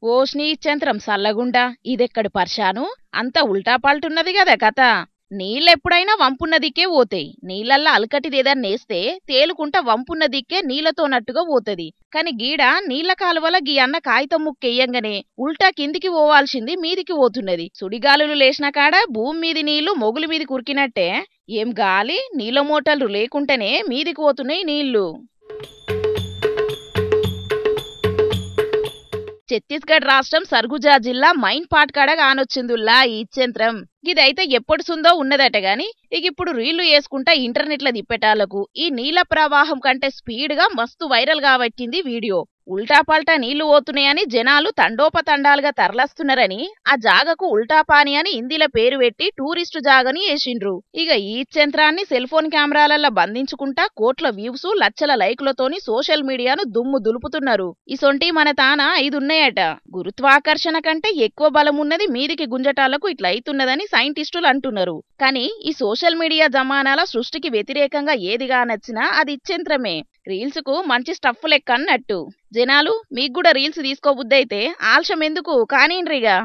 ఓష్ని ఇచ్చేంత్రం సల్లగుండా ఇదెక్కడి పర్షాను అంత ఉల్టా పాల్టున్నది గదా కథ. నీళ్ళెప్పుడైనా వంపున్న దిక్కే పోతాయి. నీళ్ళల్లా అలకటిదేదన్నేస్తే తేలుకుంట వంపున్న దిక్కే నీళ్లతోనట్టుగా పోతది. కాని గీడ నీళ్ల కాలువల గీ అన్న కాగితం ముక్కెయ్యంగానే ఉల్టా కిందికి పోవాల్సింది మీదికి పోతున్నది. సుడిగాలులు లేచిన కాడ భూమి మీది నీళ్లు మొగులు మీది కురికినట్టే ఏం గాలి నీళ్ల మోటార్లు లేకుంటేనే మీదికి పోతున్నాయి నీళ్లు. ఛత్తీస్గఢ్ రాష్ట్రం సర్గుజా జిల్లా మైన్ పాట్ కాడ కానొచ్చిందుల్లా ఈ ఇచ్చేంత్రం. ఇదైతే ఎప్పటిసుందో ఉన్నదట గాని ఇప్పుడు రీళ్లు వేసుకుంటా ఇంటర్నెట్ల తిప్పేటాళ్లకు ఈ నీళ్ల ప్రవాహం కంటే స్పీడ్గా మస్తు వైరల్ కాబట్టింది వీడియో. ఉల్టా పల్టా నీళ్లు పోతున్నాయని జనాలు తండోపతండాలుగా తరలస్తున్నారని ఆ జాగకు ఉల్టా పాని అని హిందీల పేరు పెట్టి టూరిస్టు జాగని వేసిండ్రు. ఇక ఈ ఇచ్చేంత్రాన్ని సెల్ ఫోన్ కెమెరాలల్లో బంధించుకుంటా కోట్ల వ్యూస్ లక్షల లైకులతోని సోషల్ మీడియాను దుమ్ము దులుపుతున్నారు. ఇసొంటి మన తాన 5 ఉన్నాయట. గురుత్వాకర్షణ కంటే ఎక్కువ బలం ఉన్నది మీదికి గుంజటాలకు ఇట్లా అయితున్నదని సైంటిస్టులు అంటున్నారు. కానీ ఈ సోషల్ మీడియా జమానాల సృష్టికి వ్యతిరేకంగా ఏదిగా నచ్చినా అది ఇచ్చేంత్రమే. రీల్స్ కు మంచి స్టఫ్ లెక్క అన్నట్టు. జనాలు మీకు కూడా రీల్స్ తీసుకోబుద్దైతే ఆల్షం ఎందుకు కానీండ్రిగా.